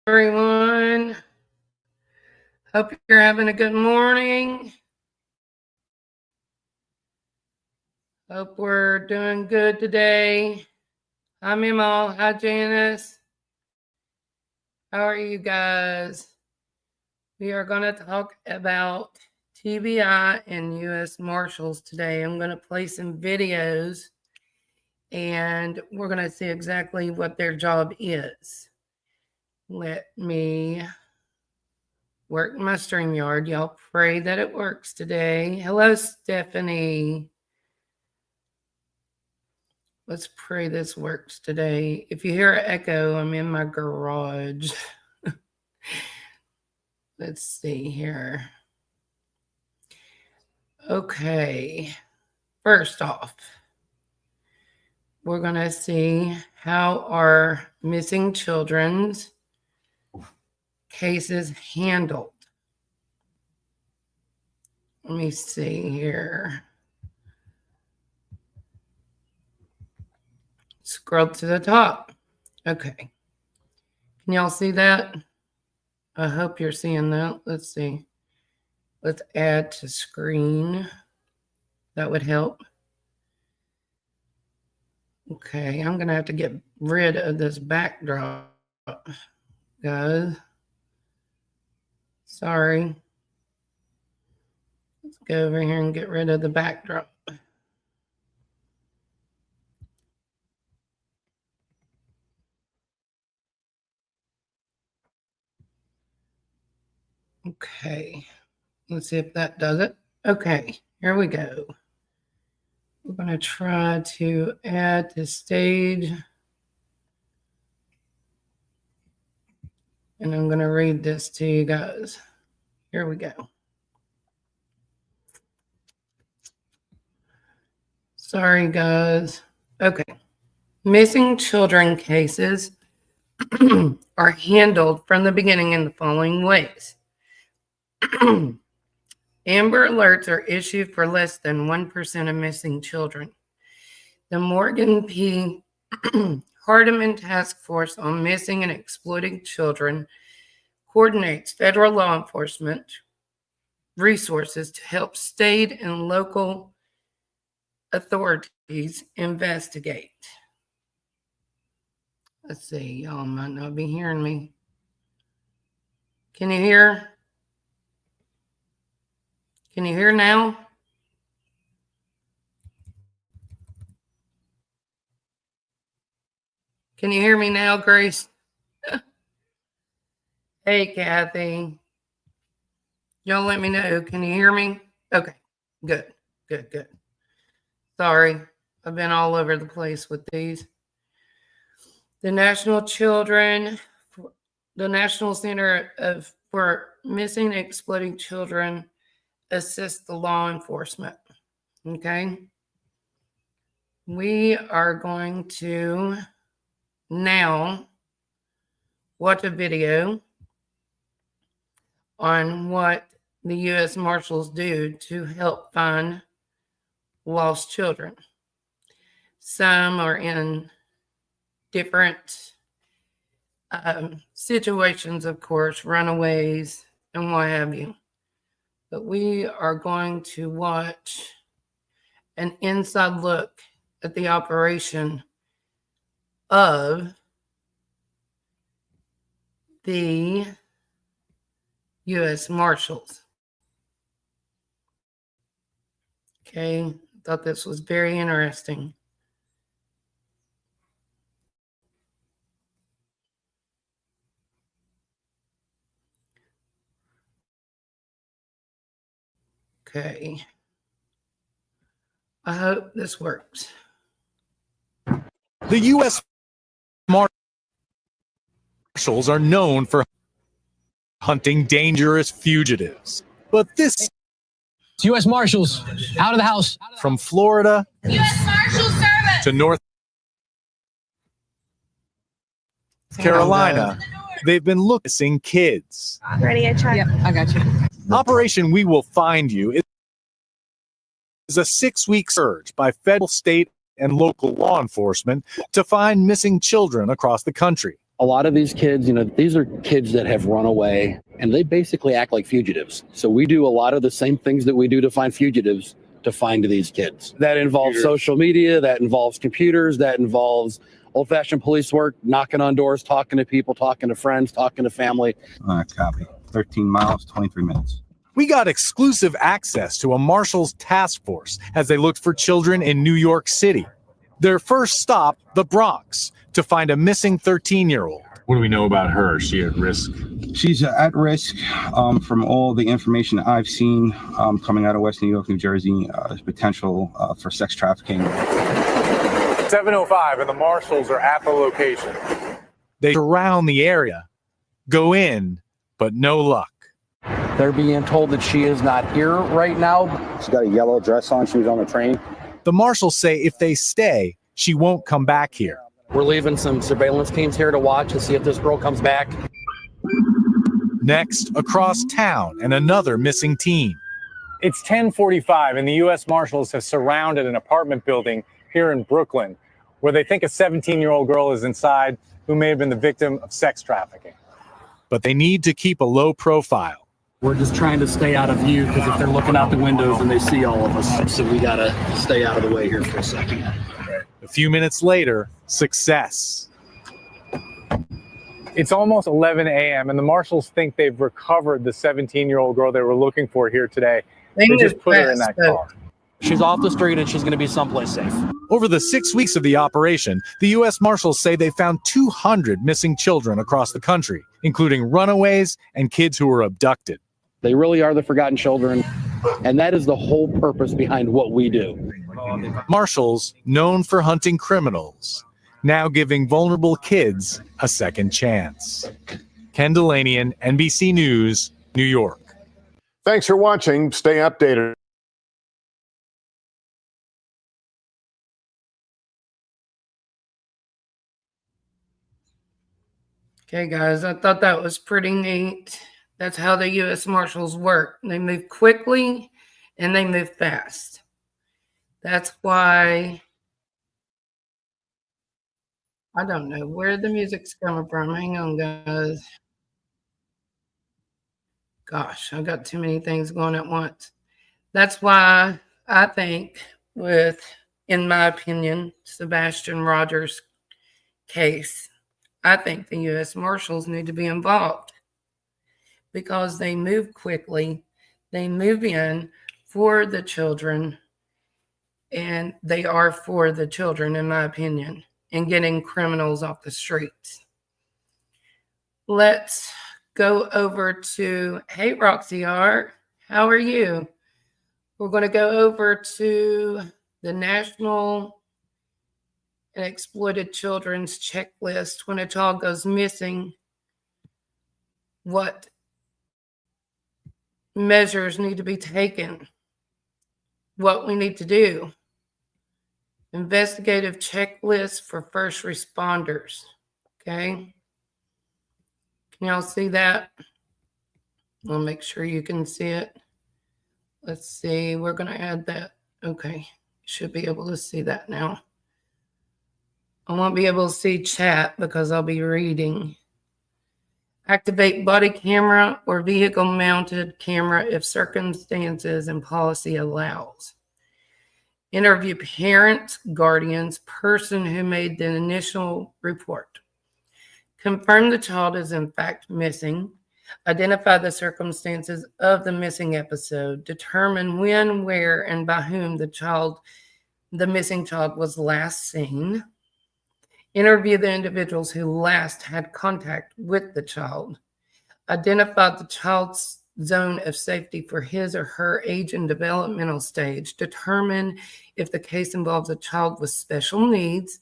Everyone. Hope you're having a good morning. Hope we're doing good today. Hi, Mimo. Hi, Janice. How are you guys? We are going to talk about TBI and U.S. Marshals today. I'm going to play some videos and we're going to see exactly what their job is. Let me work my StreamYard. Y'all pray that it works today. Hello, Stephanie. Let's pray this works today. If you hear an echo, I'm in my garage. Let's see here. Okay. First off, we're going to see how our missing children's cases handled. Let me see here. Scroll to the top. Okay. Can y'all see that? I hope you're seeing that. Let's see. Let's add to screen. That would help. Okay, I'm going to have to get rid of this backdrop, guys. Sorry. Let's go over here and get rid of the backdrop. Okay, let's see if that does it. Okay, here we go. We're going to try to add the stage. And I'm going to read this to you guys. Here we go. Sorry, guys. Okay. Missing children cases are handled from the beginning in the following ways. Amber alerts are issued for less than 1% of missing children. The Morgan P. Hardeman Task Force on Missing and Exploiting Children coordinates federal law enforcement resources to help state and local authorities investigate. Let's see, y'all might not be hearing me. Can you hear? Can you hear now? Can you hear me now, Grace? Hey, Kathy. Y'all let me know. Can you hear me? Okay, good. Sorry, I've been all over the place with these. The National Center for Missing and Exploiting Children assists the law enforcement. Okay. We are going to now watch a video on what the U.S. Marshals do to help find lost children. Some are in different situations, of course, runaways and what have you. But we are going to watch an inside look at the operation of the U.S. Marshals. Okay, thought this was very interesting. Okay. I hope this works. The U.S. Marshals are known for hunting dangerous fugitives. But this U.S. Marshals, out of the house. From Florida U.S. Marshals Service to North Carolina, they've been looking kids. Ready? I tried. Yep, I got you. Operation We Will Find You is a 6-week surge by federal, state, and local law enforcement to find missing children across the country. A lot of these kids, these are kids that have run away and they basically act like fugitives. So we do a lot of the same things that we do to find fugitives to find these kids. That involves social media, that involves computers, that involves old-fashioned police work, knocking on doors, talking to people, talking to friends, talking to family. Copy. 13 miles, 23 minutes. We got exclusive access to a Marshals task force as they looked for children in New York City. Their first stop, the Bronx, to find a missing 13-year-old. What do we know about her? Is she at risk? She's at risk from all the information that I've seen coming out of West New York, New Jersey, potential for sex trafficking. 7:05 and the Marshals are at the location. They surround the area, go in, but no luck. They're being told that she is not here right now. She's got a yellow dress on. She was on the train. The Marshals say if they stay, she won't come back here. We're leaving some surveillance teams here to watch and see if this girl comes back. Next, across town, and another missing teen. It's 10:45 and the U.S. Marshals have surrounded an apartment building here in Brooklyn where they think a 17-year-old girl is inside who may have been the victim of sex trafficking. But they need to keep a low profile. We're just trying to stay out of view because if they're looking out the windows and they see all of us, so we gotta stay out of the way here for a second. A few minutes later, success. It's almost 11 a.m. and the Marshals think they've recovered the 17-year-old girl they were looking for here today. They just put her in that car. She's off the street and she's going to be someplace safe. Over the 6 weeks of the operation, the U.S. Marshals say they found 200 missing children across the country, including runaways and kids who were abducted. They really are the forgotten children, and that is the whole purpose behind what we do. Marshals, known for hunting criminals, now giving vulnerable kids a second chance. Ken Delanian, NBC News, New York. Thanks for watching. Stay updated. Okay, guys, I thought that was pretty neat. That's how the U.S. Marshals work. They move quickly and they move fast. That's why I don't know where the music's coming from. Hang on, guys. Gosh, I got too many things going at once. That's why I think in my opinion, Sebastian Rogers' case, I think the U.S. Marshals need to be involved because they move quickly, they move in for the children, and they are for the children, in my opinion, and getting criminals off the streets. Let's go over to, hey, Roxy R, how are you? We're going to go over to the National and Exploited Children's Checklist. When a child goes missing, what measures need to be taken, what we need to do. Investigative checklist for first responders. Okay. Can y'all see that? I'll make sure you can see it. Let's see. We're going to add that. Okay. Should be able to see that now. I won't be able to see chat because I'll be reading. Activate body camera or vehicle mounted camera if circumstances and policy allows. Interview parents, guardians, person who made the initial report. Confirm the child is in fact missing. Identify the circumstances of the missing episode. Determine when, where, and by whom the missing child was last seen. Interview the individuals who last had contact with the child. Identify the child's zone of safety for his or her age and developmental stage. Determine if the case involves a child with special needs.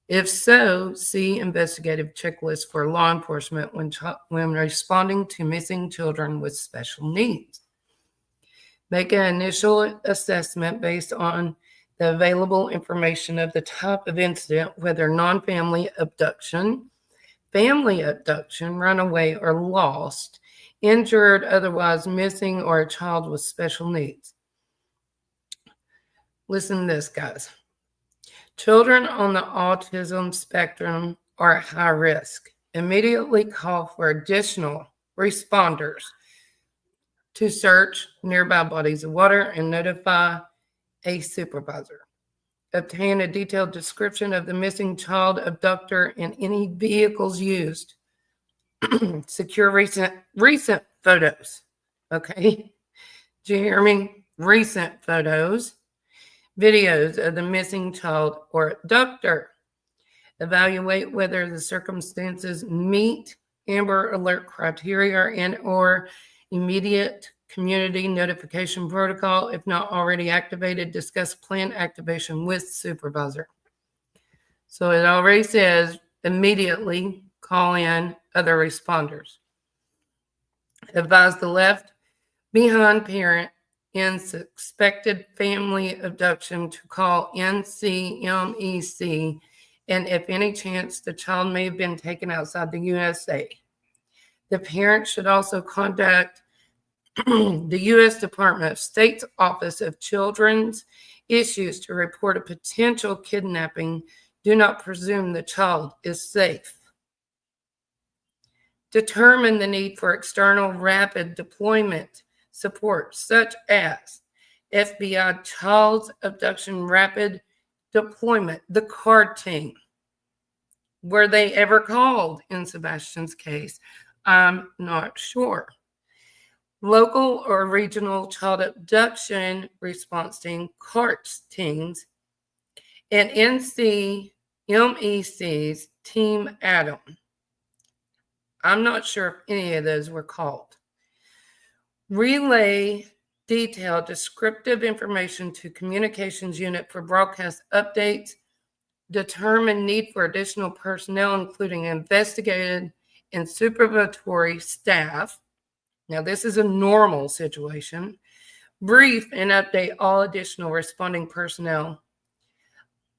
If so, see investigative checklist for law enforcement when responding to missing children with special needs. Make an initial assessment based on the available information of the type of incident, whether non-family abduction, family abduction, runaway or lost, injured, otherwise missing, or a child with special needs. Listen to this, guys. Children on the autism spectrum are at high risk. immediately call for additional responders to search nearby bodies of water and notify a supervisor. Obtain a detailed description of the missing child, abductor, and any vehicles used. Secure recent photos. Okay. Did you hear me? Recent photos, videos of the missing child or abductor. Evaluate whether the circumstances meet Amber Alert criteria and or immediate community notification protocol. If not already activated, discuss plan activation with supervisor. So it already says immediately call in other responders. Advise the left behind parent in suspected family abduction to call NCMEC, and if any chance the child may have been taken outside the USA. The parent should also contact the U.S. Department of State's Office of Children's Issues to report a potential kidnapping. Do not presume the child is safe. Determine the need for external rapid deployment support, such as FBI Child Abduction Rapid Deployment, the CARD team. Were they ever called in Sebastian's case? I'm not sure. Local or regional child abduction response team, CARTS teams, and NCMEC's Team Adam. I'm not sure if any of those were called. Relay detailed descriptive information to communications unit for broadcast updates. Determine need for additional personnel, including investigative and supervisory staff. Now, this is a normal situation. Brief and update all additional responding personnel.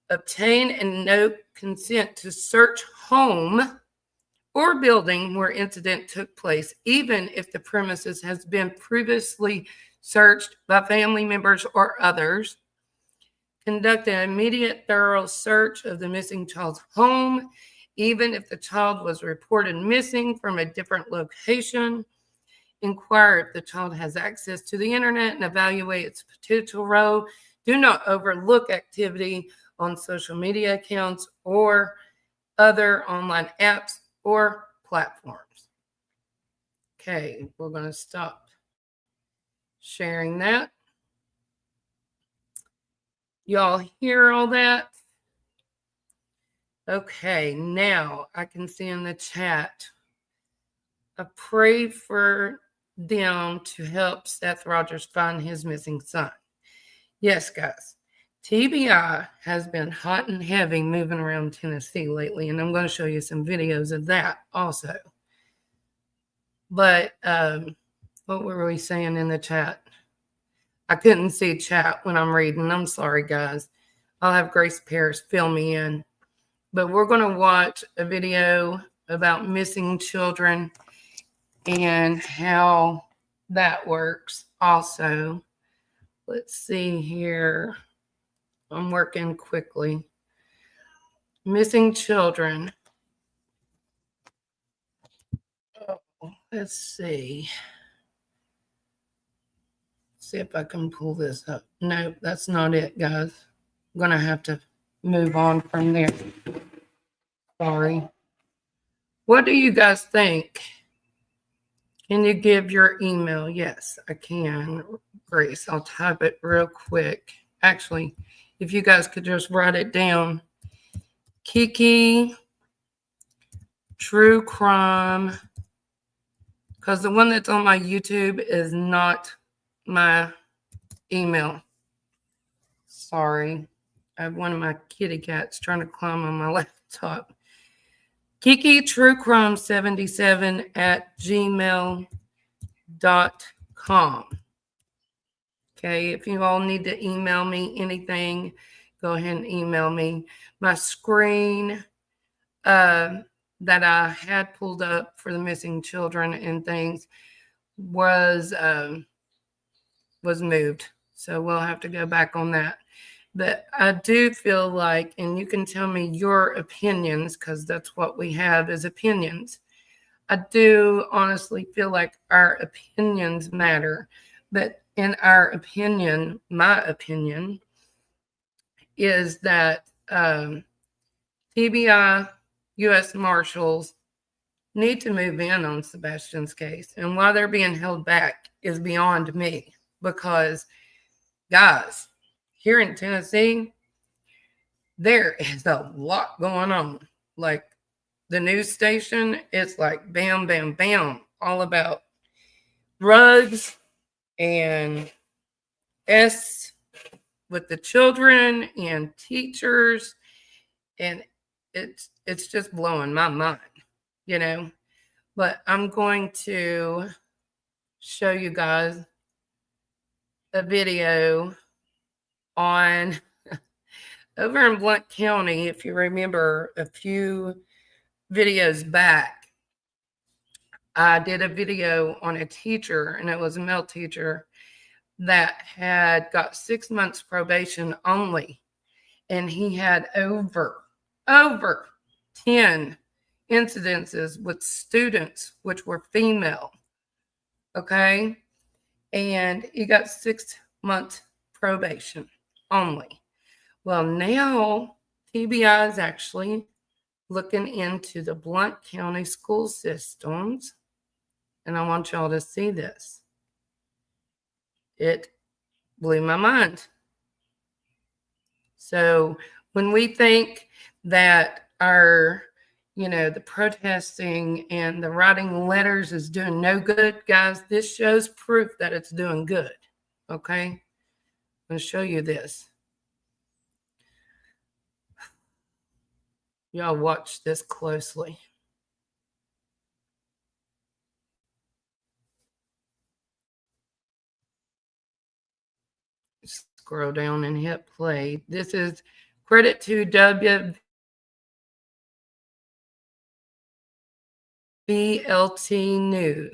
Obtain and note consent to search home or building where incident took place, even if the premises has been previously searched by family members or others. Conduct an immediate thorough search of the missing child's home, even if the child was reported missing from a different location. Inquire if the child has access to the internet and evaluate its potential role. Do not overlook activity on social media accounts or other online apps or platforms. Okay, we're going to stop sharing that. Y'all hear all that? Okay, now I can see in the chat. I pray for them to help Seth Rogers find his missing son. Yes, guys. TBI has been hot and heavy moving around Tennessee lately, and I'm going to show you some videos of that also. But what were we saying in the chat? I couldn't see chat when I'm reading. I'm sorry, guys. I'll have Grace Paris fill me in. But we're going to watch a video about missing children and how that works also. Let's see here. I'm working quickly. Missing children. Oh, let's see. See if I can pull this up. No, that's not it, guys. I'm going to have to move on from there. Sorry. What do you guys think? Can you give your email? Yes, I can, Grace. I'll type it real quick. Actually, if you guys could just write it down. Kiki True Crime. Because the one that's on my YouTube is not my email. Sorry. I have one of my kitty cats trying to climb on my laptop. Kiki True Crime 77 at gmail.com. Okay, if you all need to email me anything, go ahead and email me. My screen that I had pulled up for the missing children and things was moved. So we'll have to go back on that. But I do feel like, and you can tell me your opinions, because that's what we have is opinions. I do honestly feel like our opinions matter. But in our opinion, my opinion is that TBI, U.S. Marshals need to move in on Sebastian's case. And why they're being held back is beyond me. Because, guys, here in Tennessee, there is a lot going on. Like the news station, it's like bam, bam, bam, all about drugs and S with the children and teachers. And it's just blowing my mind, you know. But I'm going to show you guys a video on over in Blount County. If you remember a few videos back, I did a video on a teacher, and it was a male teacher that had got 6 months probation only, and he had over 10 incidences with students which were female. Okay, and he got 6 months probation only. Well, now TBI is actually looking into the Blount County school systems, and I want y'all to see this. It blew my mind. So when we think that our, the protesting and the writing letters is doing no good, guys, this shows proof that it's doing good. Okay? I'm going to show you this. Y'all watch this closely. Scroll down and hit play. This is credit to WVLT News.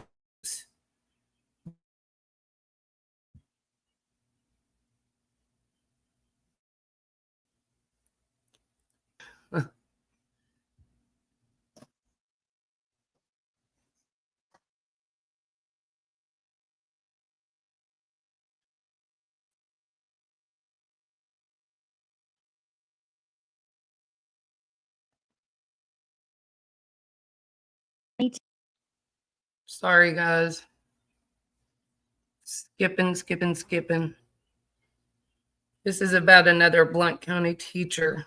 Sorry, guys. Skipping. This is about another Blount County teacher.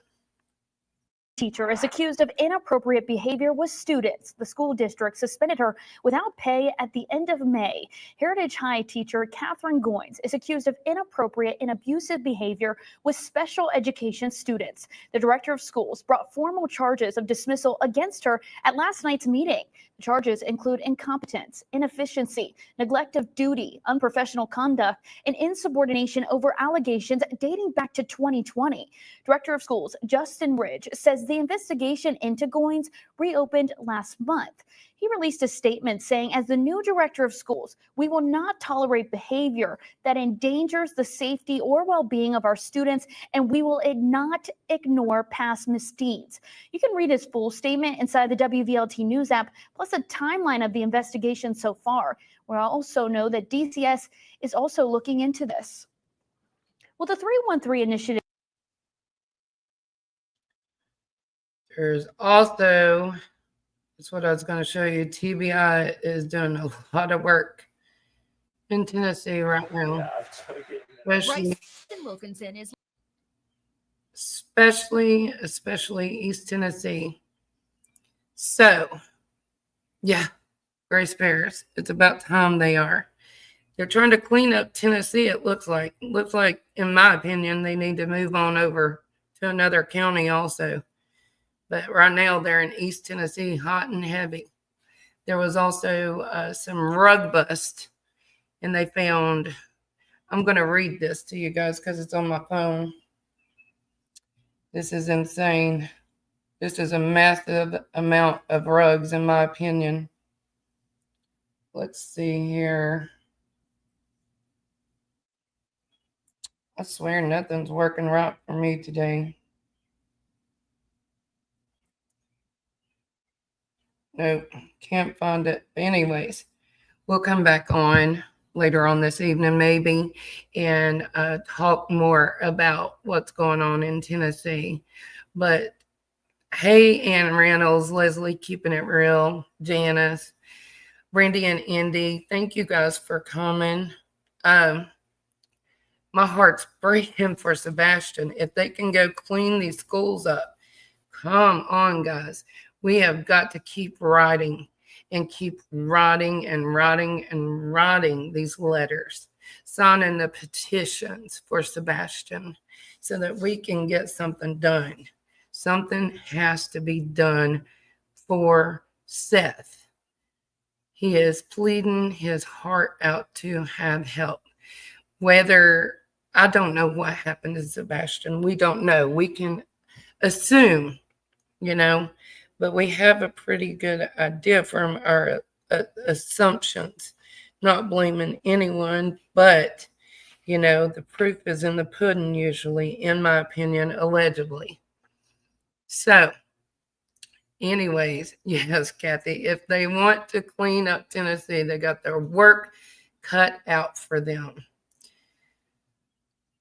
Teacher is accused of inappropriate behavior with students. The school district suspended her without pay at the end of May. Heritage High teacher Catherine Goins is accused of inappropriate and abusive behavior with special education students. The director of schools brought formal charges of dismissal against her at last night's meeting. The charges include incompetence, inefficiency, neglect of duty, unprofessional conduct, and insubordination over allegations dating back to 2020. Director of schools Justin Ridge says the investigation into Goins reopened last month. He released a statement saying, as the new director of schools, we will not tolerate behavior that endangers the safety or well-being of our students, and we will not ignore past misdeeds. You can read his full statement inside the WVLT News app, plus a timeline of the investigation so far. We also know that DCS is also looking into this. Well, the 313 initiative. There's also, that's what I was going to show you, TBI is doing a lot of work in Tennessee right now. Especially East Tennessee. So, yeah, Grace Bears, it's about time they are. They're trying to clean up Tennessee, it looks like. Looks like, in my opinion, they need to move on over to another county also. But right now, they're in East Tennessee, hot and heavy. There was also some rug bust, and they found, I'm going to read this to you guys because it's on my phone. This is insane. This is a massive amount of rugs, in my opinion. Let's see here. I swear nothing's working right for me today. Nope, can't find it. Anyways, we'll come back on later on this evening maybe and talk more about what's going on in Tennessee. But hey, Ann Reynolds, Leslie, keeping it real, Janice, Brandy, and Indy, thank you guys for coming. My heart's breaking for Sebastian. If they can go clean these schools up, come on, guys. We have got to keep writing and keep writing and writing and writing these letters, signing the petitions for Sebastian so that we can get something done. Something has to be done for Seth. He is pleading his heart out to have help. Whether, I don't know what happened to Sebastian. We don't know. We can assume, but we have a pretty good idea from our assumptions, not blaming anyone, but, the proof is in the pudding usually, in my opinion, allegedly. So, anyways, yes, Kathy, if they want to clean up Tennessee, they got their work cut out for them.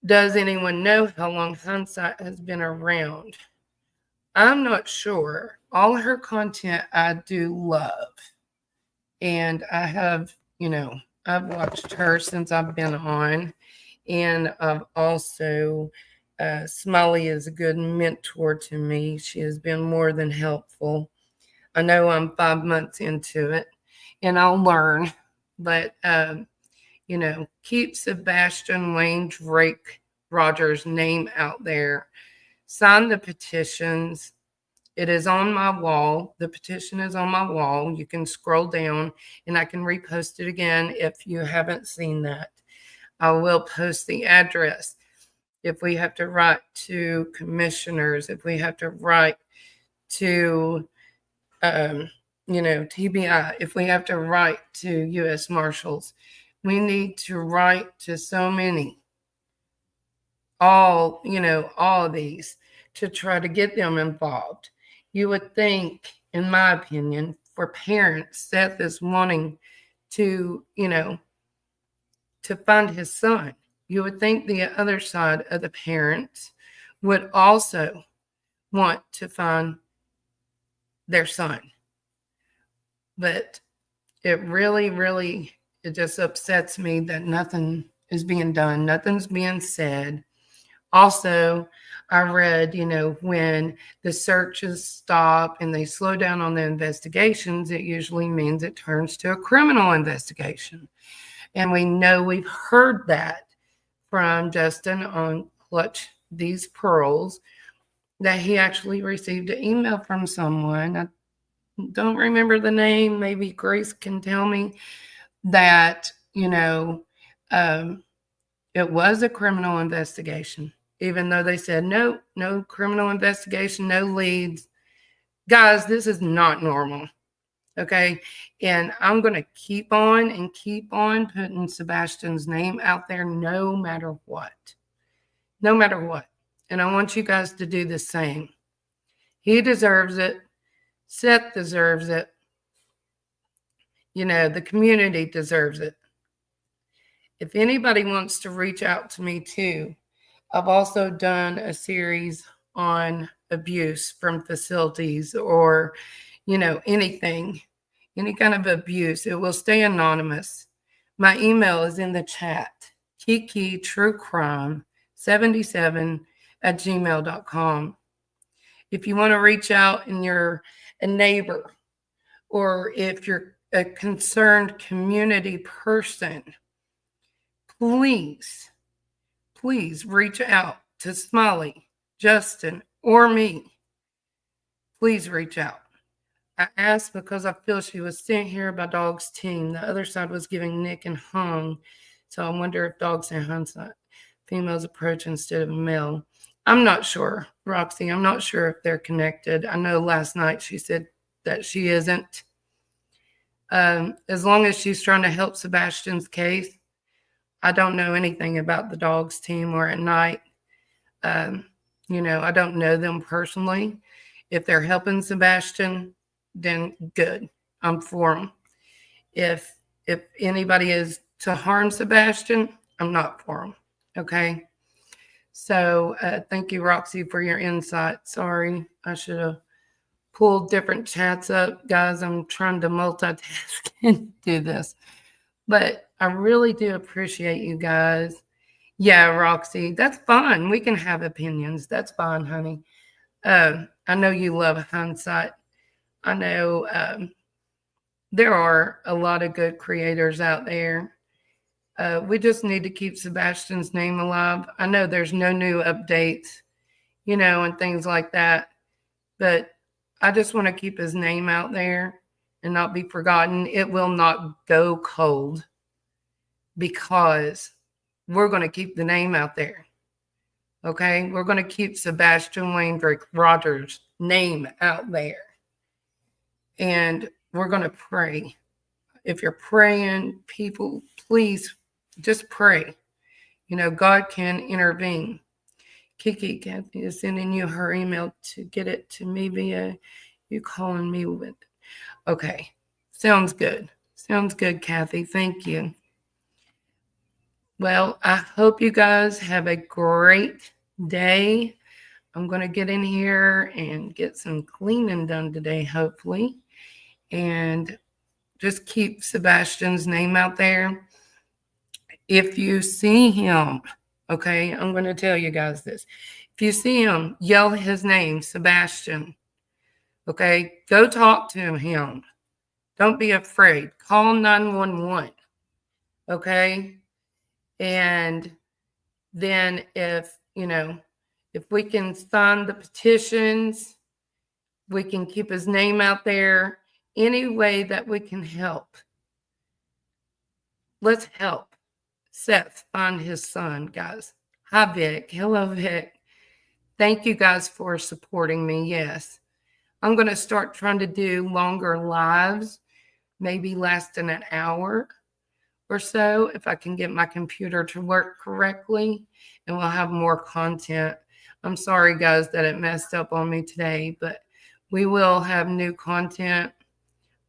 Does anyone know how long Hindsight has been around? I'm not sure. All her content I do love. And I have, I've watched her since I've been on. And I've also, Smiley is a good mentor to me. She has been more than helpful. I know I'm 5 months into it and I'll learn. But, keep Sebastian Wayne Drake Rogers' name out there. Sign the petitions. It is on my wall. The petition is on my wall. You can scroll down and I can repost it again if you haven't seen that. I will post the address. If we have to write to commissioners, if we have to write to, TBI, if we have to write to U.S. Marshals, we need to write to so many, all of these to try to get them involved. You would think, in my opinion, for parents, Seth is wanting to, to find his son. You would think the other side of the parents would also want to find their son. But it really, it just upsets me that nothing is being done. Nothing's being said. Also, I read, when the searches stop and they slow down on the investigations, it usually means it turns to a criminal investigation. And we know we've heard that from Justin on Clutch These Pearls, that he actually received an email from someone. I don't remember the name. Maybe Grace can tell me that, it was a criminal investigation. Even though they said, no criminal investigation, no leads. Guys, this is not normal, okay? And I'm going to keep on putting Sebastian's name out there no matter what. No matter what. And I want you guys to do the same. He deserves it. Seth deserves it. The community deserves it. If anybody wants to reach out to me too, I've also done a series on abuse from facilities or, anything, any kind of abuse. It will stay anonymous. My email is in the chat, kikitruecrime77@gmail.com. If you want to reach out and you're a neighbor or if you're a concerned community person, please reach out to Smiley, Justin, or me. Please reach out. I asked because I feel she was sent here by Dog's team. The other side was giving Nick and Hung. So I wonder if Dogs in Hindsight, females approach instead of male. I'm not sure, Roxy. I'm not sure if they're connected. I know last night she said that she isn't. As long as she's trying to help Sebastian's case, I don't know anything about the dogs team or at night. You know, I don't know them personally. If they're helping Sebastian, then good. I'm for them. If anybody is to harm Sebastian, I'm not for them. Okay. So thank you, Roxy, for your insight. Sorry, I should have pulled different chats up. Guys, I'm trying to multitask and do this. But I really do appreciate you guys. Yeah, Roxy, that's fine. We can have opinions. That's fine, honey. I know you love hindsight. I know there are a lot of good creators out there. We just need to keep Sebastian's name alive. I know there's no new updates, you know, and things like that. But I just want to keep his name out there and not be forgotten. It will not go cold because we're going to keep the name out there. Okay? We're going to keep Sebastian Wayne Drake Rogers' name out there. And we're going to pray. If you're praying, people, please just pray. You know, God can intervene. Kiki, Kathy is sending you her email to get it to me via you calling me with it. Okay. Sounds good. Sounds good, Kathy. Thank you. Well, I hope you guys have a great day. I'm going to get in here and get some cleaning done today, hopefully. And just keep Sebastian's name out there. If you see him, okay, I'm going to tell you guys this. If you see him, yell his name, Sebastian. Okay, go talk to him. Don't be afraid. Call 911. Okay, and then if, you know, if we can sign the petitions, we can keep his name out there. Any way that we can help, let's help Seth find his son, guys. Hi, Vic. Hello, Vic. Thank you guys for supporting me. Yes, I'm going to start trying to do longer lives, maybe lasting an hour or so, if I can get my computer to work correctly, and we'll have more content. I'm sorry, guys, that it messed up on me today, but we will have new content.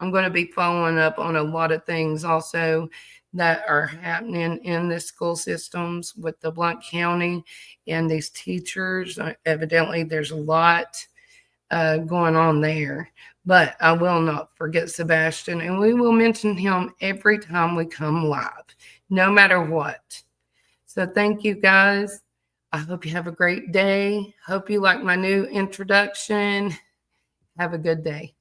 I'm going to be following up on a lot of things also that are happening in the school systems with the Blount County and these teachers. Evidently, there's a lot going on there. But I will not forget Sebastian, and we will mention him every time we come live, no matter what. So thank you, guys. I hope you have a great day. Hope you like my new introduction. Have a good day.